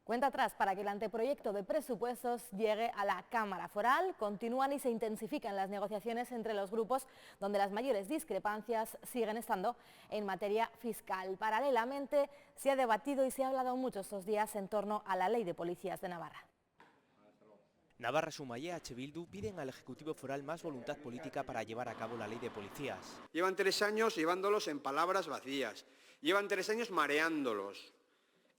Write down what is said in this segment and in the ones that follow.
Cuenta atrás para que el anteproyecto de presupuestos llegue a la Cámara Foral. Continúan y se intensifican las negociaciones entre los grupos, donde las mayores discrepancias siguen estando en materia fiscal. Paralelamente, se ha debatido y se ha hablado mucho estos días en torno a la Ley de Policías de Navarra. Navarra Suma y EH Bildu piden al Ejecutivo Foral más voluntad política para llevar a cabo la Ley de Policías. Llevan 3 años llevándolos en palabras vacías, llevan 3 años mareándolos,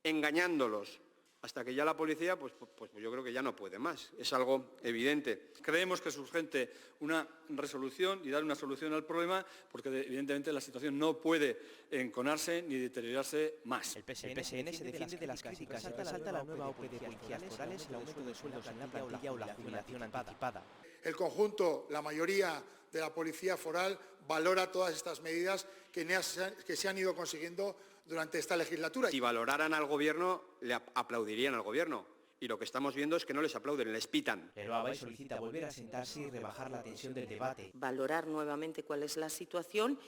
engañándolos, hasta que ya la policía, pues yo creo que ya no puede más, es algo evidente. Creemos que es urgente una resolución y dar una solución al problema, porque evidentemente la situación no puede enconarse ni deteriorarse más. El PSN se defiende de las críticas y resalta la nueva OPE de policías forales, el aumento de sueldos en la plantilla o la jubilación anticipada. El conjunto, la mayoría de la policía foral valora todas estas medidas que se han ido consiguiendo durante esta legislatura. Si valoraran al Gobierno, le aplaudirían al Gobierno. Y lo que estamos viendo es que no les aplauden, les pitan. El BABAI solicita volver a sentarse y rebajar la tensión del debate. Valorar nuevamente cuál es la situación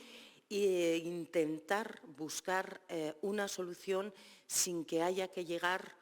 e intentar buscar una solución sin que haya que llegar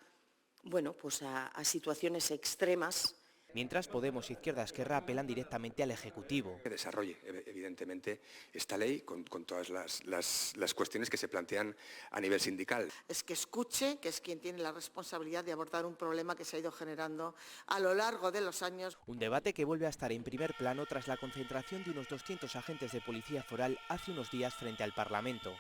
a situaciones extremas. Mientras Podemos, Izquierda, Esquerra apelan directamente al Ejecutivo. Que desarrolle, evidentemente, esta ley con todas las cuestiones que se plantean a nivel sindical. Es que escuche, que es quien tiene la responsabilidad de abordar un problema que se ha ido generando a lo largo de los años. Un debate que vuelve a estar en primer plano tras la concentración de unos 200 agentes de policía foral hace unos días frente al Parlamento.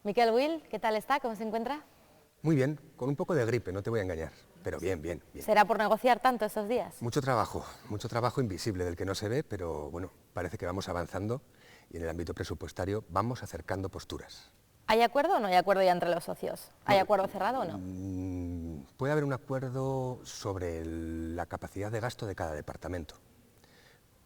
Miquel Will, ¿qué tal está? ¿Cómo se encuentra? Muy bien, con un poco de gripe, no te voy a engañar, pero bien. ¿Será por negociar tanto estos días? Mucho trabajo invisible del que no se ve, pero bueno, parece que vamos avanzando y en el ámbito presupuestario vamos acercando posturas. ¿Hay acuerdo o no hay acuerdo ya entre los socios? ¿Hay acuerdo cerrado o no? Puede haber un acuerdo sobre la capacidad de gasto de cada departamento,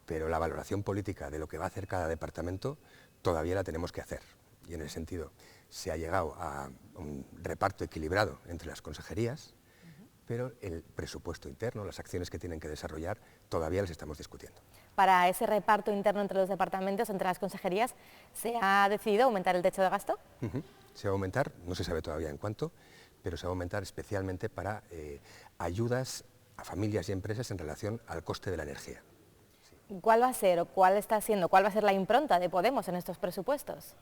pero la valoración política de lo que va a hacer cada departamento todavía la tenemos que hacer. Y en ese sentido se ha llegado a un reparto equilibrado entre las consejerías, pero el presupuesto interno, las acciones que tienen que desarrollar, todavía las estamos discutiendo. Para ese reparto interno entre los departamentos, entre las consejerías, ¿se ha decidido aumentar el techo de gasto? Se va a aumentar, no se sabe todavía en cuánto, pero se va a aumentar especialmente para ayudas a familias y empresas en relación al coste de la energía. ¿Cuál va a ser o cuál va a ser la impronta de Podemos en estos presupuestos?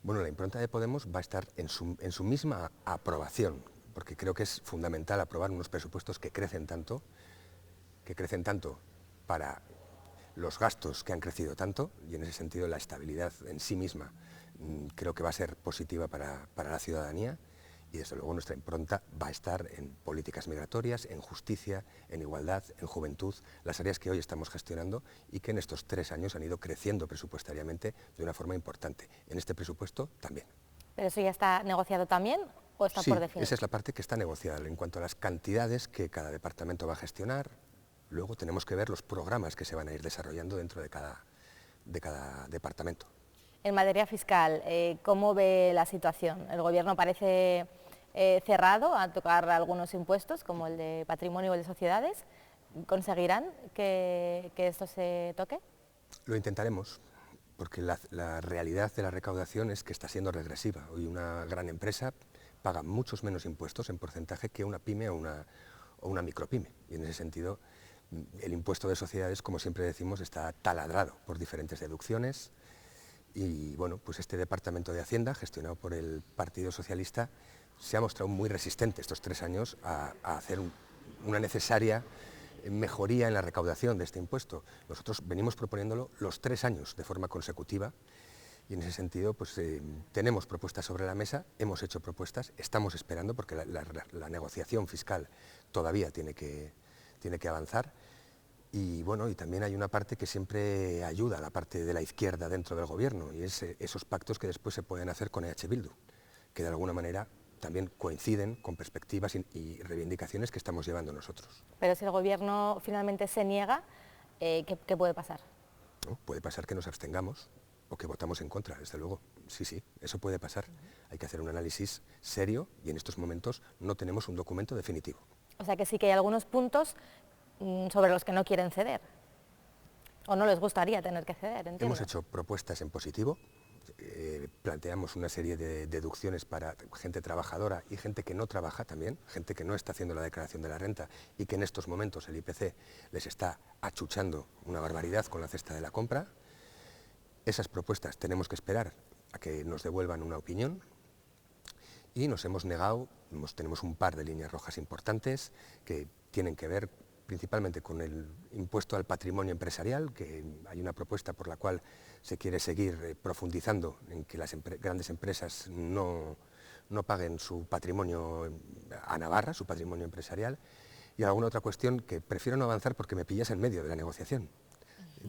Bueno, la impronta de Podemos va a estar en su misma aprobación, porque creo que es fundamental aprobar unos presupuestos que crecen tanto para los gastos que han crecido tanto, y en ese sentido la estabilidad en sí misma creo que va a ser positiva para la ciudadanía, y desde luego nuestra impronta va a estar en políticas migratorias, en justicia, en igualdad, en juventud, las áreas que hoy estamos gestionando y que en estos 3 años han ido creciendo presupuestariamente de una forma importante. En este presupuesto también. ¿Pero eso ya está negociado también o está por definir? Esa es la parte que está negociada. En cuanto a las cantidades que cada departamento va a gestionar, luego tenemos que ver los programas que se van a ir desarrollando dentro de cada departamento. En materia fiscal, ¿cómo ve la situación? El Gobierno parece cerrado a tocar algunos impuestos, como el de patrimonio o el de sociedades. ¿Conseguirán que esto se toque? Lo intentaremos, porque la realidad de la recaudación es que está siendo regresiva. Hoy una gran empresa paga muchos menos impuestos en porcentaje que una pyme o una micropyme. Y en ese sentido, el impuesto de sociedades, como siempre decimos, está taladrado por diferentes deducciones. Y bueno, pues este Departamento de Hacienda, gestionado por el Partido Socialista, se ha mostrado muy resistente estos 3 años a hacer una necesaria mejoría en la recaudación de este impuesto. Nosotros venimos proponiéndolo los 3 años de forma consecutiva y en ese sentido pues, tenemos propuestas sobre la mesa, hemos hecho propuestas, estamos esperando porque la negociación fiscal todavía tiene que avanzar. Y bueno, y también hay una parte que siempre ayuda a la parte de la izquierda dentro del gobierno, y es esos pactos que después se pueden hacer con EH Bildu, que de alguna manera también coinciden con perspectivas y reivindicaciones que estamos llevando nosotros. Pero si el gobierno finalmente se niega, ¿qué puede pasar? ¿No? Puede pasar que nos abstengamos o que votamos en contra, desde luego. Sí, eso puede pasar. Hay que hacer un análisis serio y en estos momentos no tenemos un documento definitivo. O sea que sí que hay algunos puntos sobre los que no quieren ceder, o no les gustaría tener que ceder, entiendo. Hemos hecho propuestas en positivo, planteamos una serie de deducciones para gente trabajadora y gente que no trabaja también, gente que no está haciendo la declaración de la renta y que en estos momentos el IPC les está achuchando una barbaridad con la cesta de la compra. Esas propuestas tenemos que esperar a que nos devuelvan una opinión y nos hemos negado, tenemos un par de líneas rojas importantes que tienen que ver principalmente con el impuesto al patrimonio empresarial, que hay una propuesta por la cual se quiere seguir profundizando en que las grandes empresas no paguen su patrimonio a Navarra, su patrimonio empresarial, y alguna otra cuestión que prefiero no avanzar porque me pillas en medio de la negociación.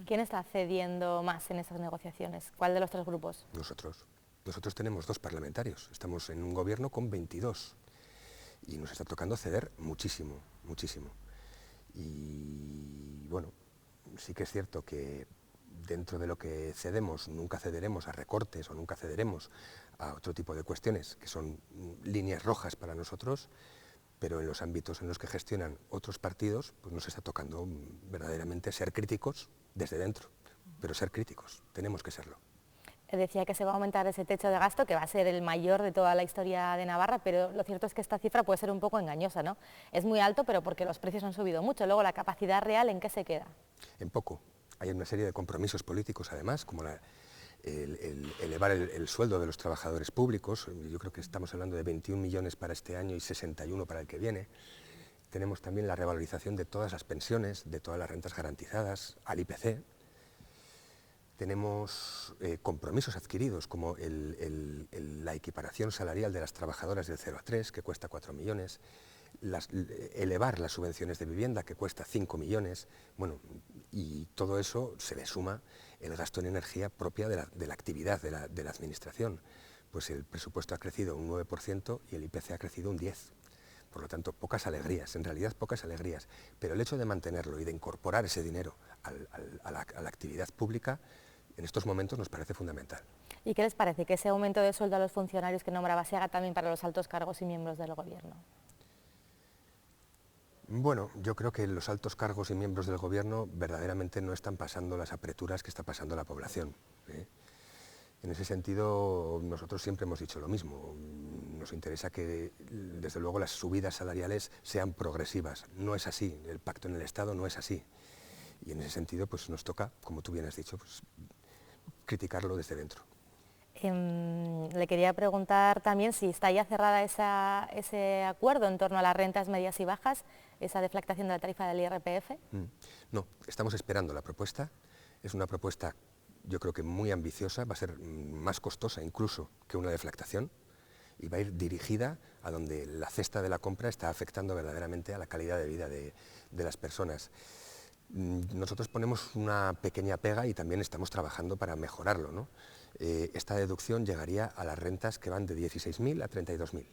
¿Quién está cediendo más en esas negociaciones? ¿Cuál de los tres grupos? Nosotros. Nosotros tenemos 2 parlamentarios, estamos en un gobierno con 22 y nos está tocando ceder muchísimo, muchísimo. Y bueno, sí que es cierto que dentro de lo que cedemos, nunca cederemos a recortes o nunca cederemos a otro tipo de cuestiones que son líneas rojas para nosotros, pero en los ámbitos en los que gestionan otros partidos, pues nos está tocando verdaderamente ser críticos desde dentro, pero ser críticos, tenemos que serlo. Decía que se va a aumentar ese techo de gasto, que va a ser el mayor de toda la historia de Navarra, pero lo cierto es que esta cifra puede ser un poco engañosa, ¿no? Es muy alto, pero porque los precios han subido mucho. Luego, ¿la capacidad real en qué se queda? En poco. Hay una serie de compromisos políticos, además, como elevar el sueldo de los trabajadores públicos. Yo creo que estamos hablando de 21 millones para este año y 61 para el que viene. Tenemos también la revalorización de todas las pensiones, de todas las rentas garantizadas, al IPC. Tenemos compromisos adquiridos como la equiparación salarial de las trabajadoras del 0 a 3, que cuesta 4 millones, elevar las subvenciones de vivienda, que cuesta 5 millones, bueno, y todo eso se le suma el gasto en energía propia de la actividad de la administración. Pues el presupuesto ha crecido un 9% y el IPC ha crecido un 10%. Por lo tanto, pocas alegrías, en realidad pocas alegrías, pero el hecho de mantenerlo y de incorporar ese dinero a la actividad pública, en estos momentos nos parece fundamental. ¿Y qué les parece que ese aumento de sueldo a los funcionarios que nombraba se haga también para los altos cargos y miembros del Gobierno? Bueno, yo creo que los altos cargos y miembros del Gobierno verdaderamente no están pasando las apreturas que está pasando la población, ¿eh? En ese sentido, nosotros siempre hemos dicho lo mismo. Nos interesa que, desde luego, las subidas salariales sean progresivas. No es así, el pacto en el Estado no es así. Y en ese sentido, pues nos toca, como tú bien has dicho, pues, criticarlo desde dentro. Le quería preguntar también si está ya cerrada ese acuerdo en torno a las rentas medias y bajas, esa deflactación de la tarifa del IRPF. No, estamos esperando la propuesta. Es una propuesta, yo creo que muy ambiciosa, va a ser más costosa incluso que una deflactación y va a ir dirigida a donde la cesta de la compra está afectando verdaderamente a la calidad de vida de las personas. Nosotros ponemos una pequeña pega y también estamos trabajando para mejorarlo, ¿no? Esta deducción llegaría a las rentas que van de 16.000 a 32.000.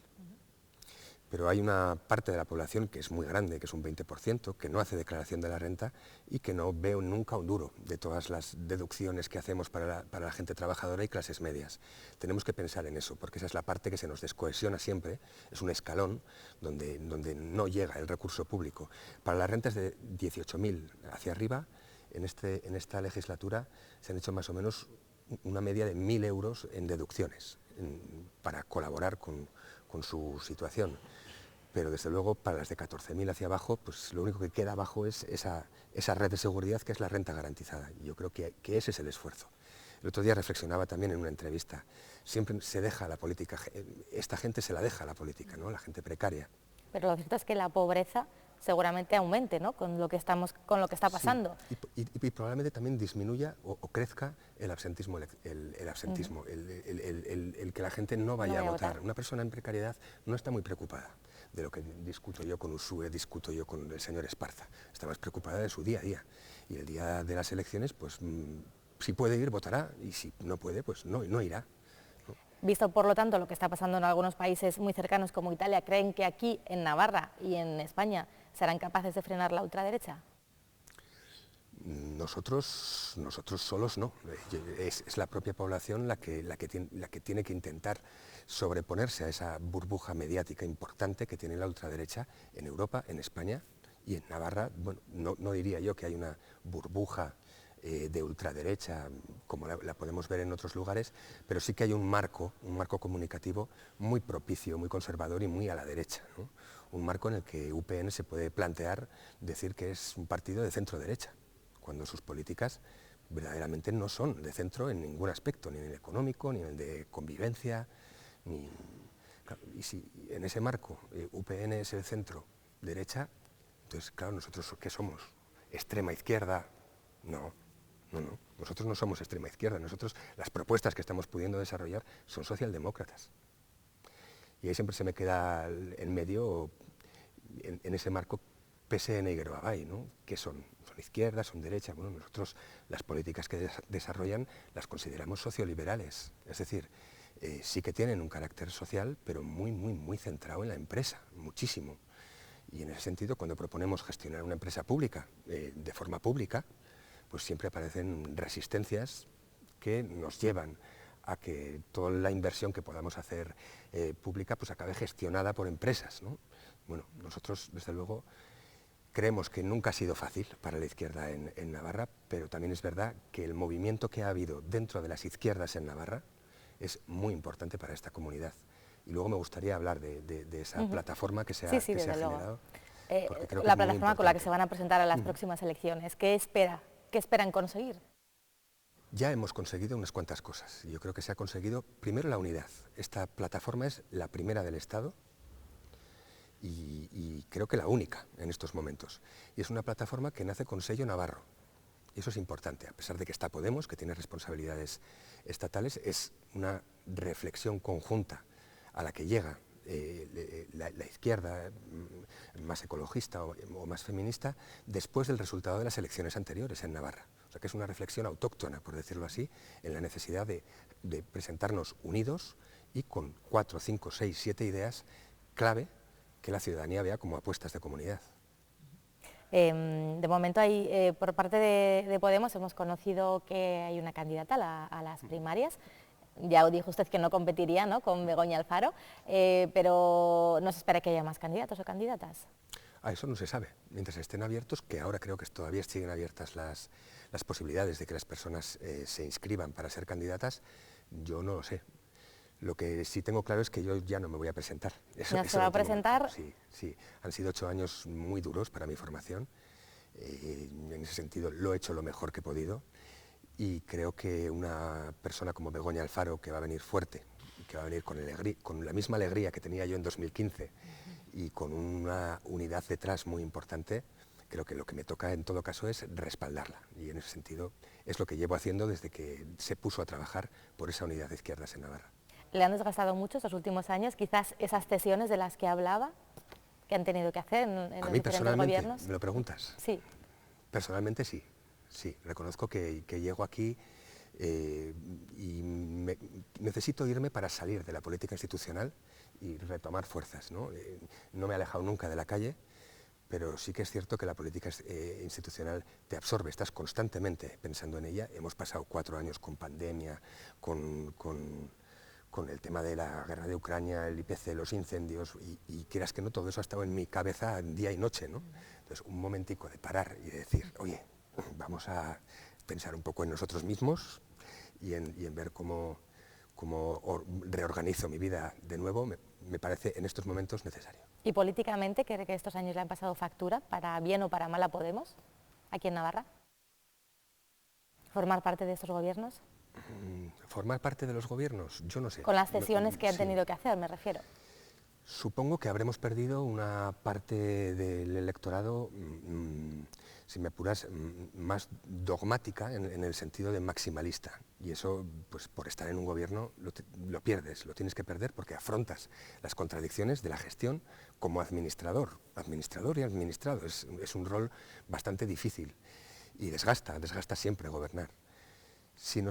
Pero hay una parte de la población que es muy grande, que es un 20%, que no hace declaración de la renta y que no ve nunca un duro de todas las deducciones que hacemos para la gente trabajadora y clases medias. Tenemos que pensar en eso, porque esa es la parte que se nos descohesiona siempre, es un escalón donde no llega el recurso público. Para las rentas de 18.000 hacia arriba, en esta legislatura se han hecho más o menos una media de 1.000 euros en deducciones para colaborar con su situación. Pero desde luego para las de 14.000 hacia abajo, pues lo único que queda abajo es esa red de seguridad que es la renta garantizada. Y yo creo que ese es el esfuerzo. El otro día reflexionaba también en una entrevista, siempre se deja la política, esta gente se la deja a la política, ¿no? La gente precaria. Pero lo cierto es que la pobreza seguramente aumente, ¿no? con lo que está pasando. Sí, y probablemente también disminuya o crezca el absentismo, el que la gente no vaya a votar. Una persona en precariedad no está muy preocupada de lo que discuto yo con Ursúe, discuto yo con el señor Esparza. Está más preocupada de su día a día. Y el día de las elecciones, pues si puede ir, votará, y si no puede, pues no irá. Visto, por lo tanto, lo que está pasando en algunos países muy cercanos como Italia, ¿creen que aquí, en Navarra y en España, serán capaces de frenar la ultraderecha? Nosotros solos no. Es la propia población la que tiene que intentar sobreponerse a esa burbuja mediática importante que tiene la ultraderecha en Europa, en España y en Navarra. Bueno, no diría yo que hay una burbuja de ultraderecha, como la podemos ver en otros lugares, pero sí que hay un marco comunicativo muy propicio, muy conservador y muy a la derecha, ¿no? Un marco en el que UPN se puede plantear decir que es un partido de centro-derecha, cuando sus políticas verdaderamente no son de centro en ningún aspecto, ni en el económico, ni en el de convivencia, y si en ese marco UPN es el centro-derecha, entonces, claro, ¿nosotros qué somos? ¿Extrema izquierda? No, nosotros no somos extrema izquierda, nosotros las propuestas que estamos pudiendo desarrollar son socialdemócratas. Y ahí siempre se me queda en medio, en ese marco, PSN y Geroabay, ¿no? ¿Qué son? ¿Son izquierdas, son derechas? Bueno, nosotros las políticas que desarrollan las consideramos socioliberales, es decir, sí que tienen un carácter social, pero muy centrado en la empresa, muchísimo. Y en ese sentido, cuando proponemos gestionar una empresa pública, de forma pública, pues siempre aparecen resistencias que nos llevan a que toda la inversión que podamos hacer pública pues acabe gestionada por empresas, ¿no? Bueno, nosotros, desde luego, creemos que nunca ha sido fácil para la izquierda en Navarra, pero también es verdad que el movimiento que ha habido dentro de las izquierdas en Navarra es muy importante para esta comunidad. Y luego me gustaría hablar de esa plataforma que se ha generado. La plataforma con la que se van a presentar a las próximas elecciones. ¿Qué esperan conseguir? Ya hemos conseguido unas cuantas cosas. Yo creo que se ha conseguido, primero, la unidad. Esta plataforma es la primera del Estado y creo que la única en estos momentos. Y es una plataforma que nace con sello navarro. Y eso es importante, a pesar de que está Podemos, que tiene responsabilidades estatales, es una reflexión conjunta a la que llega la izquierda más ecologista o más feminista después del resultado de las elecciones anteriores en Navarra. O sea que es una reflexión autóctona, por decirlo así, en la necesidad de presentarnos unidos y con 4, 5, 6, 7 ideas clave que la ciudadanía vea como apuestas de comunidad. De momento por parte de Podemos hemos conocido que hay una candidata a las primarias. Ya dijo usted que no competiría, ¿no?, con Begoña Alfaro, pero ¿no se espera que haya más candidatos o candidatas? Eso no se sabe. Mientras estén abiertos, que ahora creo que todavía siguen abiertas las posibilidades de que las personas se inscriban para ser candidatas, yo no lo sé. Lo que sí tengo claro es que yo ya no me voy a presentar. ¿No se va a presentar? Sí. Han sido 8 años muy duros para mi formación. En ese sentido lo he hecho lo mejor que he podido. Y creo que una persona como Begoña Alfaro, que va a venir fuerte, que va a venir con la misma alegría que tenía yo en 2015 y con una unidad detrás muy importante, creo que lo que me toca en todo caso es respaldarla. Y en ese sentido es lo que llevo haciendo desde que se puso a trabajar por esa unidad de izquierdas en Navarra. ¿Le han desgastado mucho estos últimos años, quizás esas cesiones de las que hablaba, que han tenido que hacer en los diferentes gobiernos? ¿Me lo preguntas? Sí. Personalmente sí. Sí, reconozco que llego aquí y necesito irme para salir de la política institucional y retomar fuerzas, ¿no? No me he alejado nunca de la calle, pero sí que es cierto que la política institucional te absorbe, estás constantemente pensando en ella. Hemos pasado 4 años con pandemia, con el tema de la guerra de Ucrania, el IPC, los incendios, y quieras que no, todo eso ha estado en mi cabeza día y noche, ¿no? Entonces, un momentico de parar y de decir, oye, vamos a pensar un poco en nosotros mismos y en ver cómo reorganizo mi vida de nuevo, me parece en estos momentos necesario. ¿Y políticamente cree que estos años le han pasado factura, para bien o para mal a Podemos, aquí en Navarra? ¿Formar parte de estos gobiernos? ¿Formar parte de los gobiernos? Yo no sé. Con las cesiones que han tenido que hacer, me refiero. Supongo que habremos perdido una parte del electorado, si me apuras, más dogmática en el sentido de maximalista. Y eso, pues por estar en un gobierno, lo pierdes, lo tienes que perder porque afrontas las contradicciones de la gestión como administrador y administrado. Es un rol bastante difícil y desgasta siempre gobernar. Si en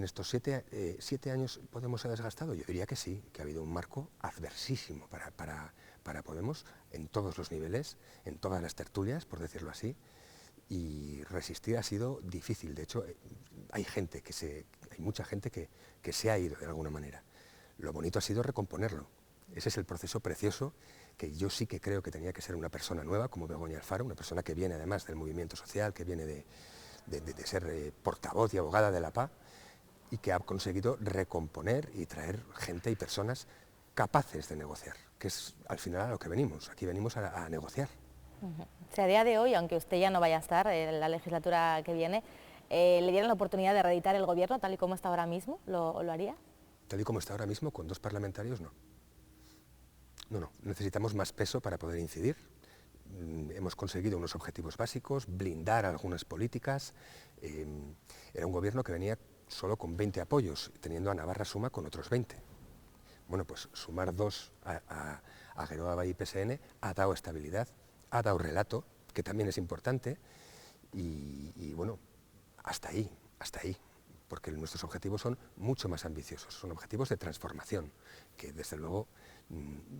estos 7 años Podemos ha desgastado, yo diría que sí, que ha habido un marco adversísimo para Podemos en todos los niveles, en todas las tertulias, por decirlo así, y resistir ha sido difícil. De hecho, hay mucha gente que se ha ido de alguna manera. Lo bonito ha sido recomponerlo. Ese es el proceso precioso que yo sí que creo que tenía que ser una persona nueva, como Begoña Alfaro, una persona que viene además del movimiento social, que viene de ser portavoz y abogada de la paz, y que ha conseguido recomponer y traer gente y personas capaces de negociar, que es al final a lo que venimos. Aquí venimos a negociar. Si a día de hoy, aunque usted ya no vaya a estar en la legislatura que viene, le dieran la oportunidad de reeditar el gobierno tal y como está ahora mismo, ¿lo haría? Tal y como está ahora mismo, con 2 parlamentarios, no. No, necesitamos más peso para poder incidir. Hemos conseguido unos objetivos básicos, blindar algunas políticas. Era un gobierno que venía solo con 20 apoyos, teniendo a Navarra Suma con otros 20. Bueno, pues sumar 2 a Geroa y PSN ha dado estabilidad, ha dado relato, que también es importante, y bueno, hasta ahí, porque nuestros objetivos son mucho más ambiciosos, son objetivos de transformación, que desde luego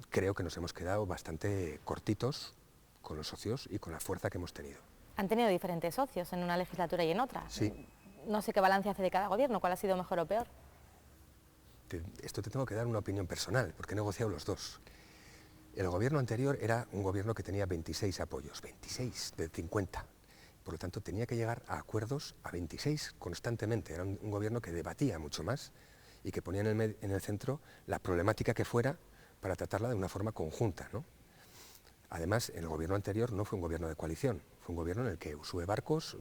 creo que nos hemos quedado bastante cortitos con los socios y con la fuerza que hemos tenido. Han tenido diferentes socios en una legislatura y en otra. Sí. No sé qué balance hace de cada gobierno, cuál ha sido mejor o peor. Esto te tengo que dar una opinión personal, porque he negociado los 2. El gobierno anterior era un gobierno que tenía 26 apoyos, 26 de 50. Por lo tanto, tenía que llegar a acuerdos a 26 constantemente. Era un gobierno que debatía mucho más y que ponía en el centro la problemática que fuera para tratarla de una forma conjunta, ¿no? Además, el gobierno anterior no fue un gobierno de coalición, fue un gobierno en el que Uxue Barkos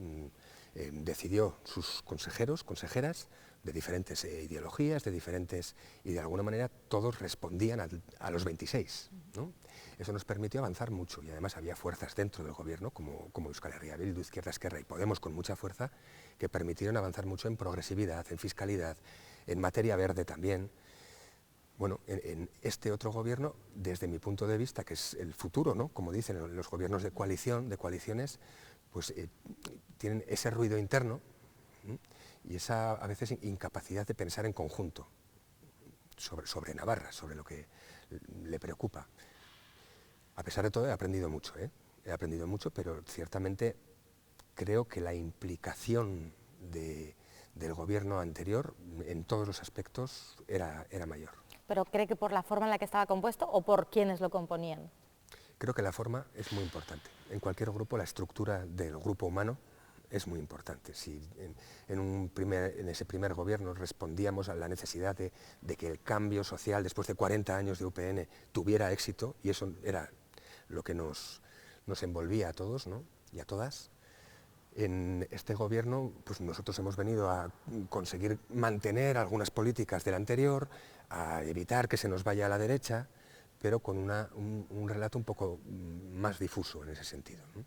decidió sus consejeros, consejeras, de diferentes ideologías, y de alguna manera todos respondían a los 26, ¿no? Eso nos permitió avanzar mucho, y además había fuerzas dentro del gobierno, como Euskal Herria Bildu, Izquierda Esquerra y Podemos, con mucha fuerza, que permitieron avanzar mucho en progresividad, en fiscalidad, en materia verde también. Bueno, en este otro gobierno, desde mi punto de vista, que es el futuro, ¿no? Como dicen los gobiernos de coalición, de coaliciones, pues tienen ese ruido interno, ¿sí? Y esa, a veces, incapacidad de pensar en conjunto sobre Navarra, sobre lo que le preocupa. A pesar de todo, he aprendido mucho, he aprendido mucho, pero ciertamente creo que la implicación del gobierno anterior en todos los aspectos era mayor. ¿Pero cree que por la forma en la que estaba compuesto o por quienes lo componían? Creo que la forma es muy importante. En cualquier grupo, la estructura del grupo humano es muy importante. Si en ese primer gobierno respondíamos a la necesidad de que el cambio social, después de 40 años de UPN, tuviera éxito, y eso era lo que nos envolvía a todos, ¿no? Y a todas, en este gobierno pues nosotros hemos venido a conseguir mantener algunas políticas del anterior, a evitar que se nos vaya a la derecha, pero con un relato un poco más difuso en ese sentido, ¿no?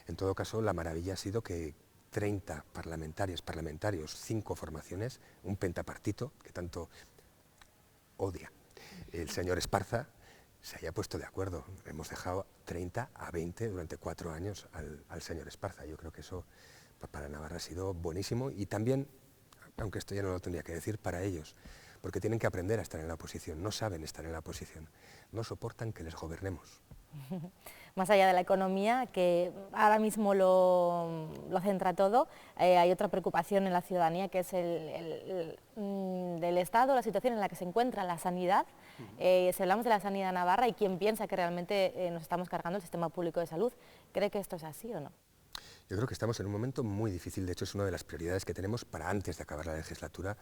En todo caso, la maravilla ha sido que 30 parlamentarios, 5 formaciones, un pentapartito, que tanto odia el señor Esparza, se haya puesto de acuerdo. Hemos dejado 30 a 20 durante 4 años al señor Esparza. Yo creo que eso para Navarra ha sido buenísimo, y también, aunque esto ya no lo tendría que decir, para ellos, porque tienen que aprender a estar en la oposición, no saben estar en la oposición, no soportan que les gobernemos. Más allá de la economía, que ahora mismo lo centra todo, hay otra preocupación en la ciudadanía, que es del Estado, la situación en la que se encuentra la sanidad. Si hablamos de la sanidad navarra, y quién piensa que realmente nos estamos cargando el sistema público de salud, ¿cree que esto es así o no? Yo creo que estamos en un momento muy difícil. De hecho, es una de las prioridades que tenemos para, antes de acabar la legislatura,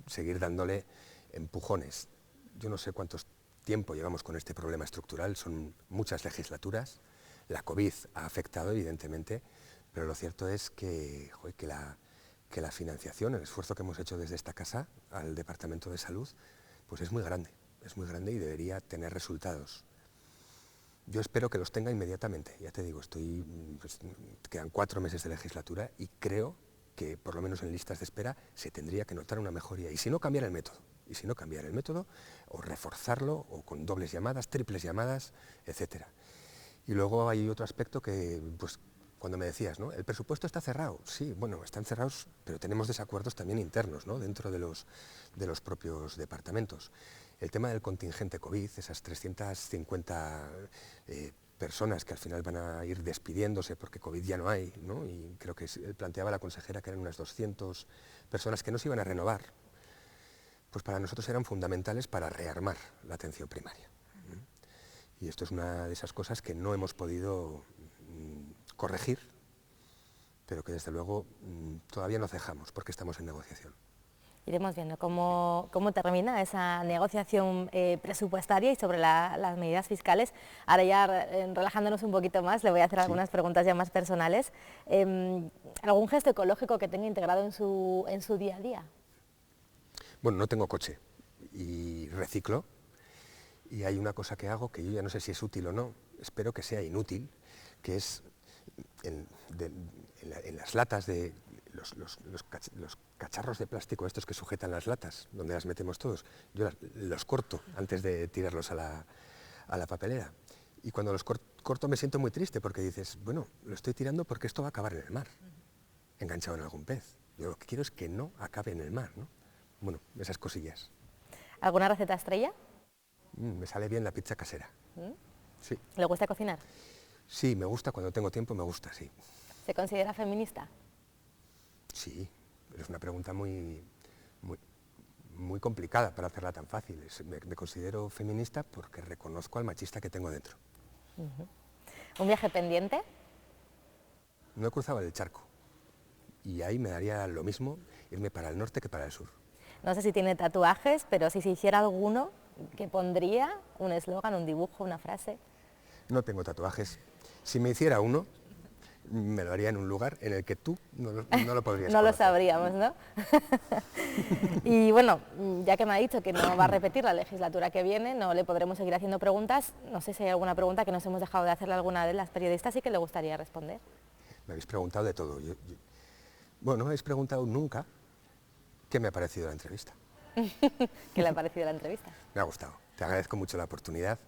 seguir dándole empujones. Yo no sé cuánto tiempo llevamos con este problema estructural, son muchas legislaturas. La COVID ha afectado, evidentemente, pero lo cierto es que la financiación, el esfuerzo que hemos hecho desde esta casa al Departamento de Salud, pues es muy grande y debería tener resultados. Yo espero que los tenga inmediatamente. Ya te digo, quedan 4 meses de legislatura y creo que, por lo menos en listas de espera, se tendría que notar una mejoría. Y si no, cambiar el método, o reforzarlo, o con dobles llamadas, triples llamadas, etc. Y luego hay otro aspecto que, pues, cuando me decías, ¿no? El presupuesto está cerrado. Sí, bueno, están cerrados, pero tenemos desacuerdos también internos, ¿no? Dentro de los propios departamentos. El tema del contingente COVID, esas 350 personas que al final van a ir despidiéndose porque COVID ya no hay, ¿no? Y creo que planteaba la consejera que eran unas 200 personas que no se iban a renovar, pues para nosotros eran fundamentales para rearmar la atención primaria. Y esto es una de esas cosas que no hemos podido corregir, pero que desde luego todavía no cejamos porque estamos en negociación. Iremos viendo cómo termina esa negociación presupuestaria y sobre las medidas fiscales. Ahora ya relajándonos un poquito más, le voy a hacer algunas preguntas ya más personales. ¿Algún gesto ecológico que tenga integrado en su día a día? Bueno, no tengo coche y reciclo, y hay una cosa que hago que yo ya no sé si es útil o no, espero que sea inútil, que es en las latas de los cacharros de plástico estos que sujetan las latas, donde las metemos todos, yo los corto antes de tirarlos a la papelera. Y cuando los corto me siento muy triste porque dices, bueno, lo estoy tirando porque esto va a acabar en el mar, enganchado en algún pez. Yo lo que quiero es que no acabe en el mar, ¿no? Bueno, esas cosillas. ¿Alguna receta estrella? Me sale bien la pizza casera. Sí. ¿Le gusta cocinar? Sí, me gusta, cuando tengo tiempo me gusta, sí. ¿Se considera feminista? Sí, es una pregunta muy complicada para hacerla tan fácil. Me considero feminista porque reconozco al machista que tengo dentro. ¿Un viaje pendiente? No he cruzado el charco y ahí me daría lo mismo irme para el norte que para el sur. No sé si tiene tatuajes, pero si se hiciera alguno, ¿qué pondría? ¿Un eslogan, un dibujo, una frase? No tengo tatuajes. Si me hiciera uno, me lo haría en un lugar en el que tú no lo podrías No conocer. lo sabríamos, ¿no? Y bueno, ya que me ha dicho que no va a repetir la legislatura que viene, no le podremos seguir haciendo preguntas. No sé si hay alguna pregunta que nos hemos dejado de hacerle a alguna de las periodistas y que le gustaría responder. Me habéis preguntado de todo. Bueno, no me habéis preguntado nunca qué me ha parecido la entrevista. ¿Qué le ha parecido la entrevista? Me ha gustado. Te agradezco mucho la oportunidad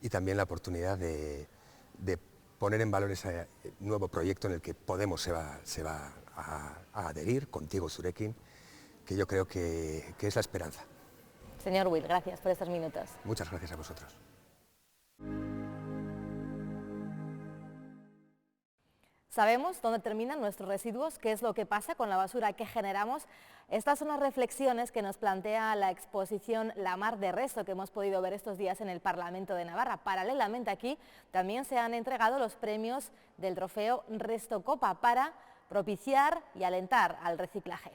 y también la oportunidad de poner en valor ese nuevo proyecto en el que Podemos se va a adherir, contigo, Zurekin, que yo creo que es la esperanza. Señor Will, gracias por estos minutos. Muchas gracias a vosotros. ¿Sabemos dónde terminan nuestros residuos? ¿Qué es lo que pasa con la basura que generamos? Estas son las reflexiones que nos plantea la exposición La Mar de Resto que hemos podido ver estos días en el Parlamento de Navarra. Paralelamente aquí también se han entregado los premios del trofeo Resto Copa para propiciar y alentar al reciclaje.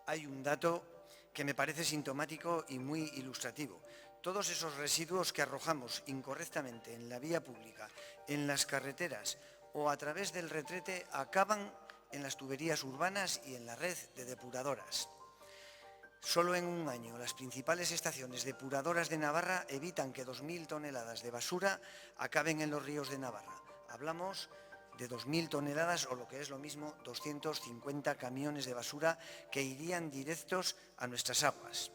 Hay un dato que me parece sintomático y muy ilustrativo. Todos esos residuos que arrojamos incorrectamente en la vía pública, en las carreteras o a través del retrete acaban en las tuberías urbanas y en la red de depuradoras. Solo en un año, las principales estaciones depuradoras de Navarra evitan que 2.000 toneladas de basura acaben en los ríos de Navarra. Hablamos de 2.000 toneladas o lo que es lo mismo, 250 camiones de basura que irían directos a nuestras aguas.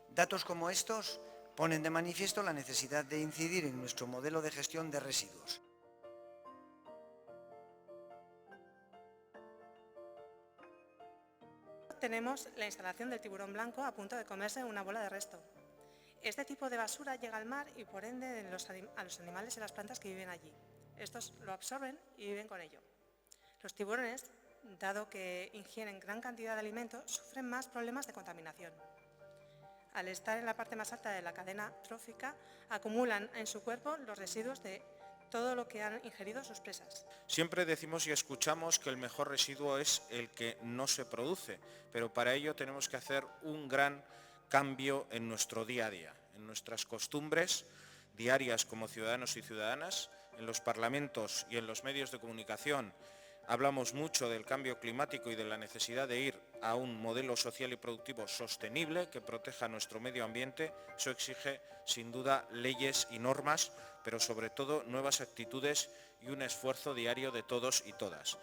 Datos como estos ponen de manifiesto la necesidad de incidir en nuestro modelo de gestión de residuos. Tenemos la instalación del tiburón blanco a punto de comerse una bola de resto. Este tipo de basura llega al mar y por ende a los animales y las plantas que viven allí. Estos lo absorben y viven con ello. Los tiburones, dado que ingieren gran cantidad de alimento, sufren más problemas de contaminación. Al estar en la parte más alta de la cadena trófica, acumulan en su cuerpo los residuos de todo lo que han ingerido sus presas. Siempre decimos y escuchamos que el mejor residuo es el que no se produce, pero para ello tenemos que hacer un gran cambio en nuestro día a día, en nuestras costumbres diarias como ciudadanos y ciudadanas, en los parlamentos y en los medios de comunicación. Hablamos mucho del cambio climático y de la necesidad de ir a un modelo social y productivo sostenible que proteja nuestro medio ambiente. Eso exige, sin duda, leyes y normas, pero sobre todo nuevas actitudes y un esfuerzo diario de todos y todas.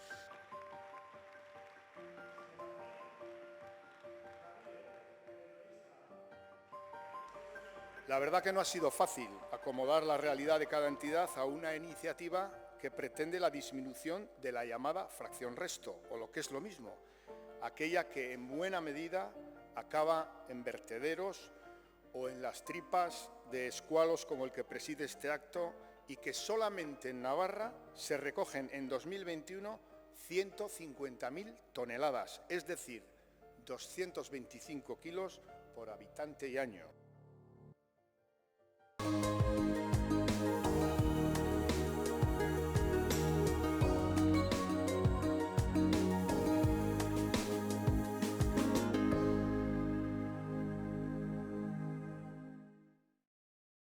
La verdad que no ha sido fácil acomodar la realidad de cada entidad a una iniciativa que pretende la disminución de la llamada fracción resto, o lo que es lo mismo, aquella que en buena medida acaba en vertederos o en las tripas de escualos como el que preside este acto y que solamente en Navarra se recogen en 2021 150.000 toneladas, es decir, 225 kilos por habitante y año.